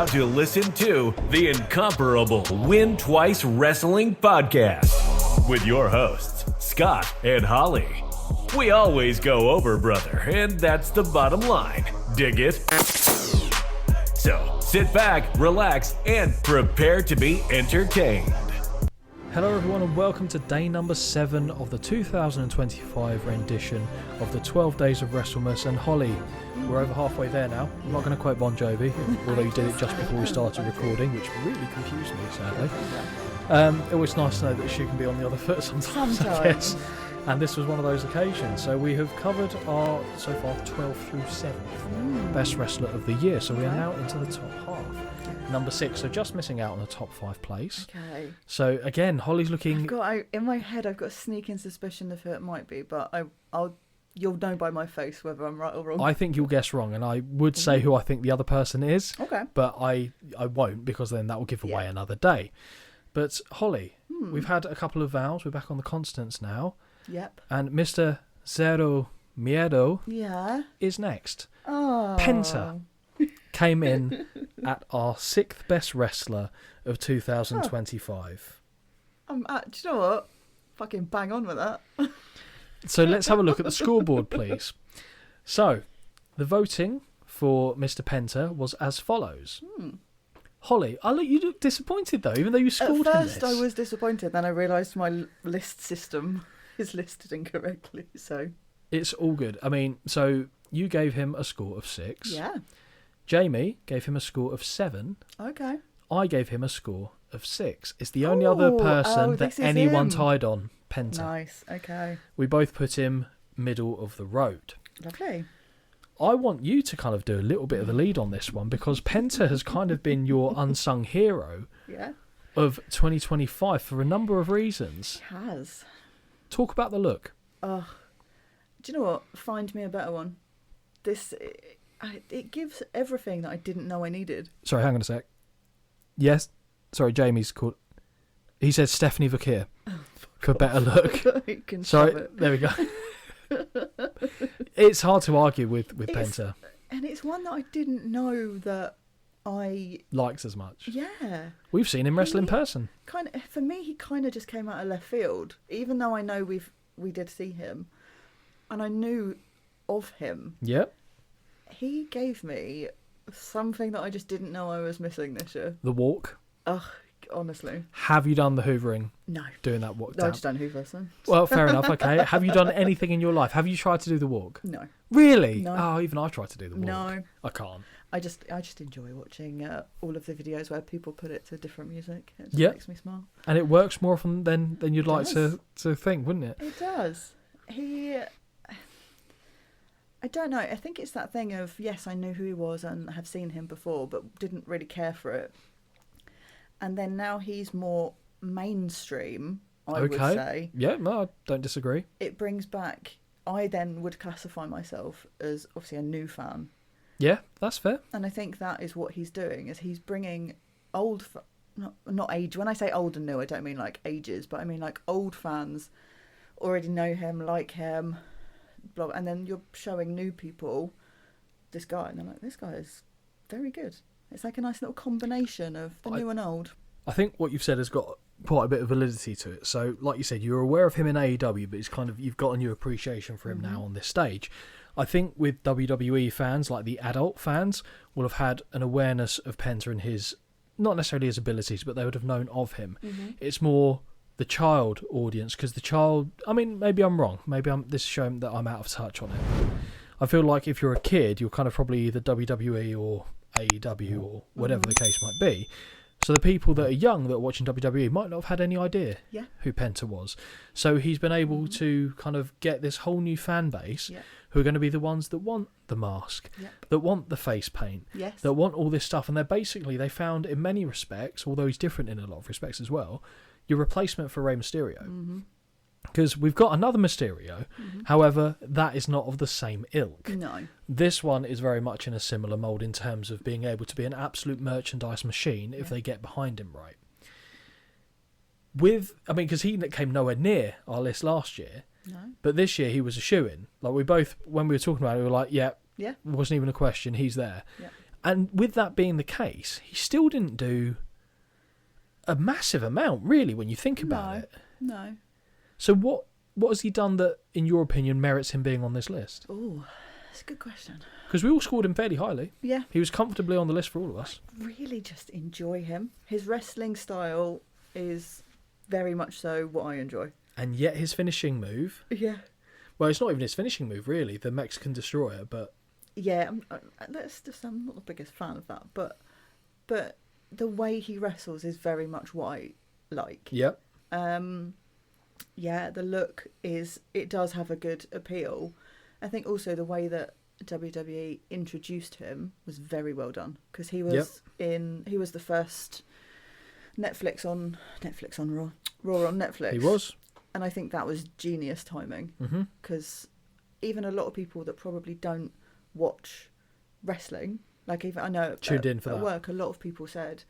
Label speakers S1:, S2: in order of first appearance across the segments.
S1: about to listen to the incomparable Win Twice Wrestling Podcast with your hosts, Scott and Holly. We always go over, brother, and that's the bottom line. Dig it? So, sit back, relax, and prepare to be entertained.
S2: Hello everyone and welcome to day number 7 of the 2025 rendition of the 12 Days of WrestleMas. And Holly, we're over halfway there now. I'm not going to quote Bon Jovi, although you did it just before we started recording, which really confused me, sadly. It was nice to know that she can be on the other foot sometimes. I guess. And this was one of those occasions. So we have covered our, so far, 12th through 7th best wrestler of the year. So we are now into the top half. Number 6, so just missing out on the top 5 place.
S3: Okay.
S2: So again, Holly's looking...
S3: in my head, I've got a sneaking suspicion of who it might be, but you'll know by my face whether I'm right or wrong.
S2: I think you'll guess wrong, and I would say who I think the other person is.
S3: Okay.
S2: But I won't, because then that will give away another day. But Holly, we've had a couple of vowels. We're back on the constants now.
S3: Yep.
S2: And Mr. Zero Miedo is next.
S3: Oh.
S2: Penta came in at our 6th best wrestler of 2025.
S3: Do you know what? Fucking bang on with that.
S2: So let's have a look at the scoreboard, please. So, the voting for Mr. Penta was as follows. Holly, you look disappointed though, even though you scored
S3: At
S2: him
S3: first
S2: this.
S3: I was disappointed, then I realised my list system is listed incorrectly, so...
S2: It's all good. I mean, so you gave him a score of 6.
S3: Yeah.
S2: Jamie gave him a score of 7.
S3: Okay.
S2: I gave him a score of 6. It's the only other person that anyone
S3: him.
S2: tied on Penta.
S3: Nice, okay.
S2: We both put him middle of the road.
S3: Lovely.
S2: I want you to kind of do a little bit of the lead on this one, because Penta has kind of been your unsung hero of 2025 for a number of reasons.
S3: It has.
S2: Talk about the look.
S3: Oh, do you know what? Find me a better one. It gives everything that I didn't know I needed.
S2: Sorry, hang on a sec. Yes. Sorry, Jamie's called. He said Stephanie Vakir for better look. Sorry, there we go. It's hard to argue with Penta.
S3: And it's one that I didn't know that I
S2: likes as much.
S3: Yeah.
S2: We've seen him wrestle in person.
S3: For me, he kind of just came out of left field, even though I know we did see him, and I knew of him.
S2: Yep.
S3: He gave me something that I just didn't know I was missing this year.
S2: The walk.
S3: Ugh, honestly.
S2: Have you done the hoovering?
S3: No.
S2: Doing that walk?
S3: No, I've just done Hoover, so.
S2: Well, fair enough, okay. Have you done anything in your life? Have you tried to do the walk?
S3: No.
S2: Really?
S3: No.
S2: Oh, even I've tried to do the walk.
S3: No.
S2: I can't.
S3: I just enjoy watching all of the videos where people put it to different music. It just makes me smile.
S2: And it works more often than you'd like to think, wouldn't it?
S3: It does. I don't know. I think it's that thing of, yes, I knew who he was and have seen him before, but didn't really care for it. And then now he's more mainstream, I would say.
S2: Yeah, no, I don't disagree.
S3: It brings back... I then would classify myself as, obviously, a new fan.
S2: Yeah, that's fair.
S3: And I think that is what he's doing, is he's bringing old... Not age. When I say old and new, I don't mean like ages, but I mean like old fans already know him, like him... Blah, and then you're showing new people this guy, and they're like, this guy is very good. It's like a nice little combination of the new and old.
S2: I think what you've said has got quite a bit of validity to it. So, like you said, you're aware of him in AEW, but it's kind of, you've got a new appreciation for him now on this stage. I think with WWE fans, like the adult fans, will have had an awareness of Penta and his, not necessarily his abilities, but they would have known of him. It's more the child audience, because the child, I mean, maybe I'm wrong, this is showing that I'm out of touch on it. I feel like if you're a kid, you're kind of probably either WWE or AEW or whatever the case might be. So the people that are young that are watching WWE might not have had any idea who Penta was. So he's been able to kind of get this whole new fan base who are going to be the ones that want the mask, that want the face paint, that want all this stuff. And they found in many respects, although he's different in a lot of respects as well, your replacement for Rey Mysterio. Because we've got another Mysterio, however, that is not of the same ilk.
S3: No.
S2: This one is very much in a similar mould in terms of being able to be an absolute merchandise machine if they get behind him right. Because he came nowhere near our list last year, but this year he was a shoo-in. Like we both, when we were talking about it, we were like, it wasn't even a question, he's there. And with that being the case, he still didn't do a massive amount, really, when you think about it.
S3: No.
S2: So what has he done that, in your opinion, merits him being on this list?
S3: Oh, that's a good question.
S2: Because we all scored him fairly highly.
S3: Yeah.
S2: He was comfortably on the list for all of us.
S3: I really just enjoy him. His wrestling style is very much so what I enjoy.
S2: And yet his finishing move...
S3: Yeah.
S2: Well, it's not even his finishing move, really, the Mexican Destroyer, but...
S3: Yeah, I'm not the biggest fan of that, but the way he wrestles is very much what I like.
S2: Yep.
S3: Yeah, the look it does have a good appeal. I think also the way that WWE introduced him was very well done, because he was the first Netflix on Raw on Netflix.
S2: He was.
S3: And I think that was genius timing, because even a lot of people that probably don't watch wrestling, like even I know
S2: tuned in for
S3: at
S2: that.
S3: work, a lot of people said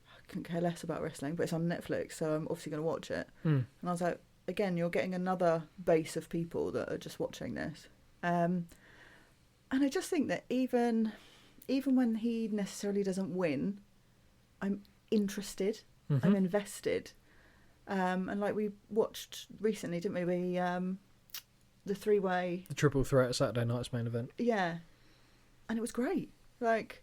S3: I couldn't care less about wrestling, but it's on Netflix, so I'm obviously going to watch it. And I was like, again, you're getting another base of people that are just watching this. And I just think that even when he necessarily doesn't win, I'm interested. I'm invested. And like we watched recently, didn't we? The three-way...
S2: The triple threat Saturday night's main event.
S3: Yeah. And it was great. Like,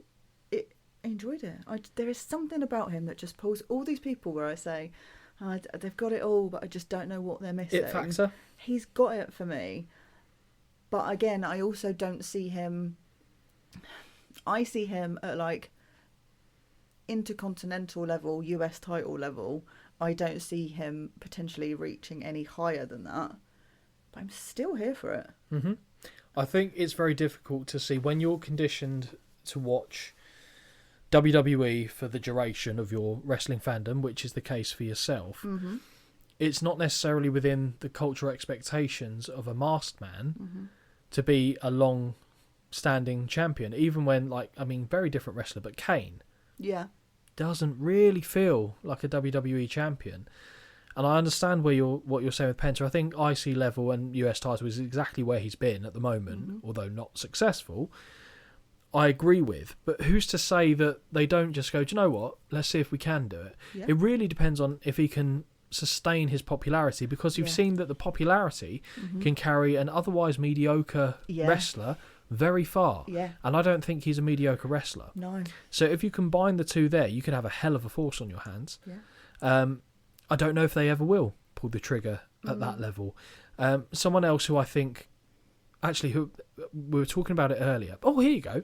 S3: I enjoyed it. There is something about him that just pulls all these people where I say, they've got it all, but I just don't know what they're missing.
S2: It factor?
S3: He's got it for me. But again, I also don't see him... I see him at, like, intercontinental level, US title level. I don't see him potentially reaching any higher than that. But I'm still here for it.
S2: I think it's very difficult to see when you're conditioned to watch WWE for the duration of your wrestling fandom, which is the case for yourself. It's not necessarily within the cultural expectations of a masked man to be a long-standing champion. Even when, very different wrestler, but Kane.
S3: Yeah.
S2: Doesn't really feel like a WWE champion. And I understand what you're saying with Penta. I think IC level and US title is exactly where he's been at the moment, although not successful. I agree with. But who's to say that they don't just go, do you know what? Let's see if we can do it. Yeah. It really depends on if he can sustain his popularity, because you've seen that the popularity can carry an otherwise mediocre wrestler very far. Yeah. And I don't think he's a mediocre wrestler.
S3: No.
S2: So if you combine the two there, you could have a hell of a force on your hands. Yeah. I don't know if they ever will pull the trigger at that level. Someone else who I think, actually, who we were talking about it earlier. Oh, here you go.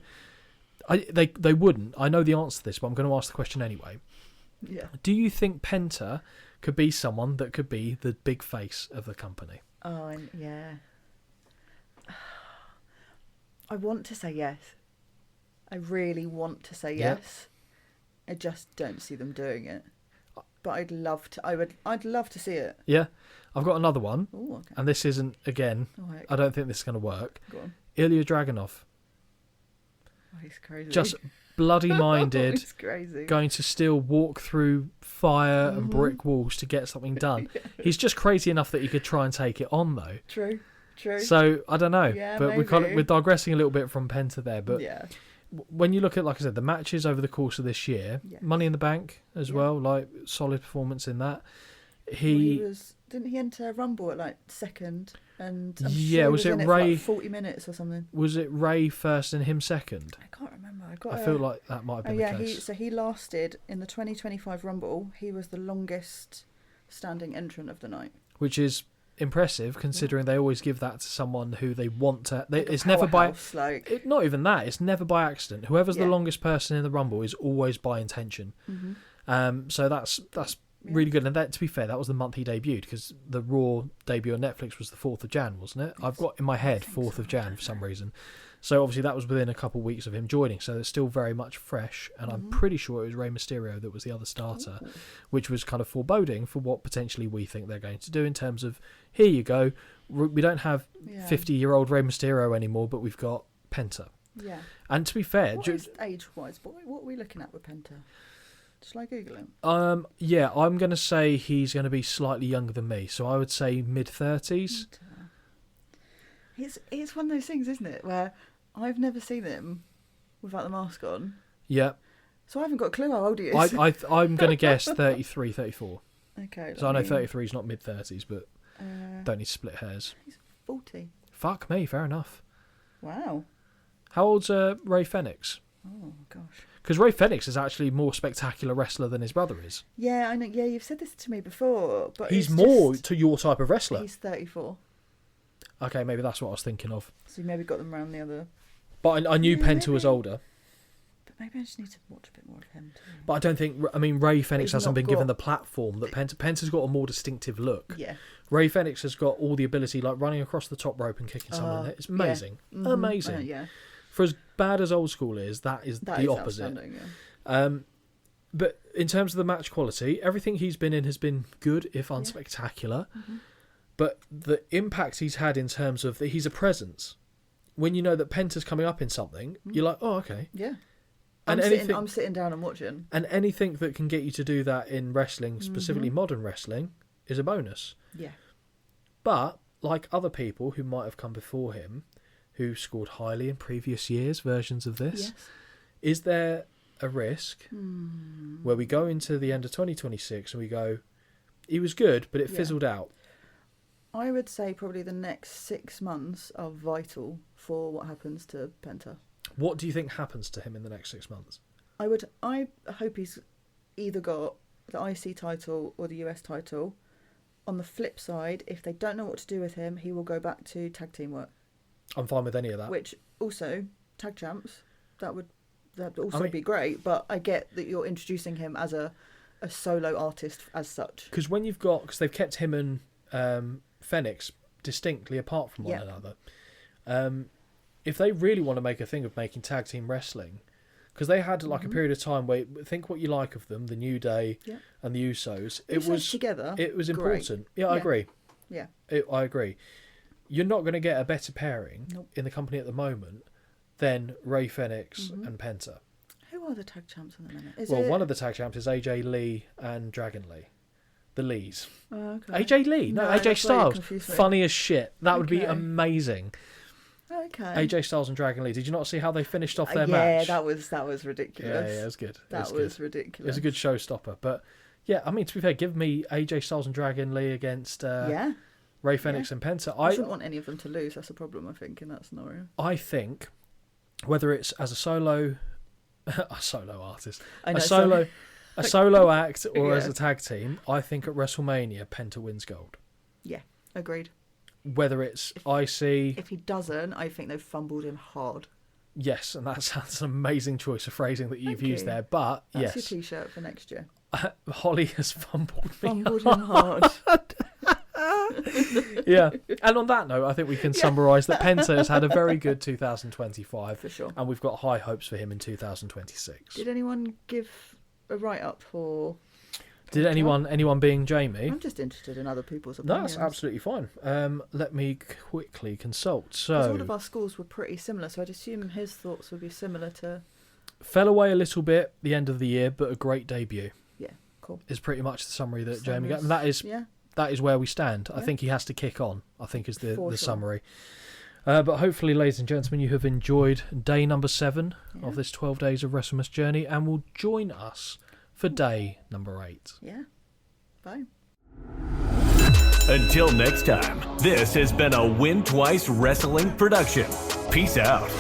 S2: They wouldn't. I know the answer to this, but I'm going to ask the question anyway.
S3: Yeah.
S2: Do you think Penta could be someone that could be the big face of the company?
S3: Oh, yeah. I want to say yes. I really want to say yes. I just don't see them doing it. But I'd love to. I'd love to see it.
S2: Yeah, I've got another one.
S3: Ooh, okay.
S2: And this isn't, again,
S3: right.
S2: I don't think this is going to work.
S3: Go on.
S2: Ilya Dragunov.
S3: Oh, he's crazy.
S2: Just bloody minded.
S3: He's crazy.
S2: Going to still walk through fire and brick walls to get something done. He's just crazy enough that he could try and take it on, though.
S3: True.
S2: So I don't know.
S3: Yeah,
S2: but
S3: maybe.
S2: we're digressing a little bit from Penta there. But
S3: yeah.
S2: When you look at, like I said, the matches over the course of this year, Money in the Bank as well, like solid performance in that.
S3: Didn't he enter Rumble at like second? And I'm sure he was in it for like 40 minutes or something.
S2: Was it Ray first and him second?
S3: I can't remember.
S2: I feel like that might have been the case.
S3: He lasted in the 2025 Rumble. He was the longest standing entrant of the night,
S2: which is impressive considering they always give that to someone who they want to. It's
S3: never
S2: by not even that. It's never by accident. Whoever's the longest person in the Rumble is always by intention. So that's really good. And that, to be fair, that was the month he debuted, because the Raw debut on Netflix was the 4th of Jan, wasn't it? I've got in my head 4th of Jan for some reason. So obviously that was within a couple of weeks of him joining, so it's still very much fresh. And I'm pretty sure it was Rey Mysterio that was the other starter, which was kind of foreboding for what potentially we think they're going to do in terms of, here you go, we don't have 50-year-old Rey Mysterio anymore, but we've got Penta.
S3: Yeah.
S2: And to be fair...
S3: age-wise, what are we looking at with Penta? Shall I Google him?
S2: Yeah, I'm going to say he's going to be slightly younger than me, so I would say mid-30s.
S3: It's one of those things, isn't it, where I've never seen him without the mask on,
S2: Yeah.
S3: So I haven't got a clue how old he is.
S2: I'm going to guess 33, 34.
S3: Okay.
S2: So I know 33 is not mid-30s, but don't need to split hairs.
S3: He's 40.
S2: Fuck me, fair enough.
S3: Wow.
S2: How old's Ray Fenix?
S3: Oh, gosh.
S2: Because Ray Fenix is actually a more spectacular wrestler than his brother is.
S3: Yeah, I know. Yeah, you've said this to me before, but
S2: He's more to your type of wrestler.
S3: He's 34.
S2: Okay, maybe that's what I was thinking of.
S3: So you maybe got them around the other.
S2: But I knew Penta was older.
S3: But maybe I just need to watch a bit more of him too.
S2: But I don't think... I mean, Ray Fenix
S3: he's
S2: hasn't
S3: not
S2: been given
S3: got-
S2: the platform that Penta's got a more distinctive look.
S3: Yeah.
S2: Ray Fenix has got all the ability, like running across the top rope and kicking someone. It's amazing.
S3: Yeah. Mm-hmm.
S2: Amazing.
S3: Yeah.
S2: For as bad as old school is, that is the opposite.
S3: Outstanding, yeah.
S2: But in terms of the match quality, everything he's been in has been good, if unspectacular.
S3: Mm-hmm.
S2: But the impact he's had in terms of he's a presence. When you know that Penta's coming up in something, you're like, oh, okay.
S3: Yeah.
S2: And
S3: I'm sitting down and watching.
S2: And anything that can get you to do that in wrestling, specifically modern wrestling, is a bonus.
S3: Yeah.
S2: But, like other people who might have come before him, who scored highly in previous years, versions of this, is there a risk where we go into the end of 2026 and we go, he was good, but it fizzled out?
S3: I would say probably the next 6 months are vital for what happens to Penta.
S2: What do you think happens to him in the next 6 months?
S3: I hope he's either got the IC title or the US title. On the flip side, if they don't know what to do with him, he will go back to tag team work.
S2: I'm fine with any of that.
S3: Which also, tag champs, that would also be great. But I get that you're introducing him as a solo artist as such.
S2: Because they've kept him and Fenix distinctly apart from one another. If they really want to make a thing of making tag team wrestling, because they had like a period of time where, think what you like of them, the New Day and the Usos. It was
S3: together.
S2: It was important.
S3: Great.
S2: Yeah, I agree.
S3: Yeah,
S2: I agree. You're not going to get a better pairing in the company at the moment than Ray Fenix and Penta.
S3: Who are the tag champs at the minute?
S2: One of the tag champs is AJ Lee and Dragon Lee. The Lees.
S3: Oh, okay.
S2: AJ Lee? No, AJ Styles. Funny as shit. That would be amazing.
S3: Okay.
S2: AJ Styles and Dragon Lee. Did you not see how they finished off their match?
S3: Yeah, that was ridiculous.
S2: Yeah, it was good.
S3: That was ridiculous.
S2: It was a good showstopper. But yeah, I mean, to be fair, give me AJ Styles and Dragon Lee against Ray Fenix and Penta.
S3: I shouldn't want any of them to lose. That's a problem, I think, in that scenario.
S2: I think whether it's as a solo artist, a solo act, or as a tag team, I think at WrestleMania Penta wins gold.
S3: Yeah, agreed.
S2: Whether it's IC...
S3: If he doesn't, I think they've fumbled him hard.
S2: Yes, and that sounds an amazing choice of phrasing that you've used there, but
S3: That's your T-shirt for next year.
S2: Holly has fumbled
S3: him hard.
S2: Yeah, and on that note, I think we can summarise that Penta has had a very good 2025.
S3: For sure.
S2: And we've got high hopes for him in 2026.
S3: Did anyone give a write-up for...
S2: Did anyone being Jamie?
S3: I'm just interested in other people's opinions.
S2: That's absolutely fine. Let me quickly consult. So
S3: all of our scores were pretty similar, so I'd assume his thoughts would be similar to...
S2: Fell away a little bit the end of the year, but a great debut.
S3: Yeah, cool.
S2: Is pretty much the summary that Jamie gave. And that is where we stand. I think he has to kick on, I think is the summary. But hopefully, ladies and gentlemen, you have enjoyed day number 7 of this 12 days of WrestleMas journey and will join us for day number 8.
S3: Yeah. Bye.
S1: Until next time, this has been a Win Twice Wrestling production. Peace out.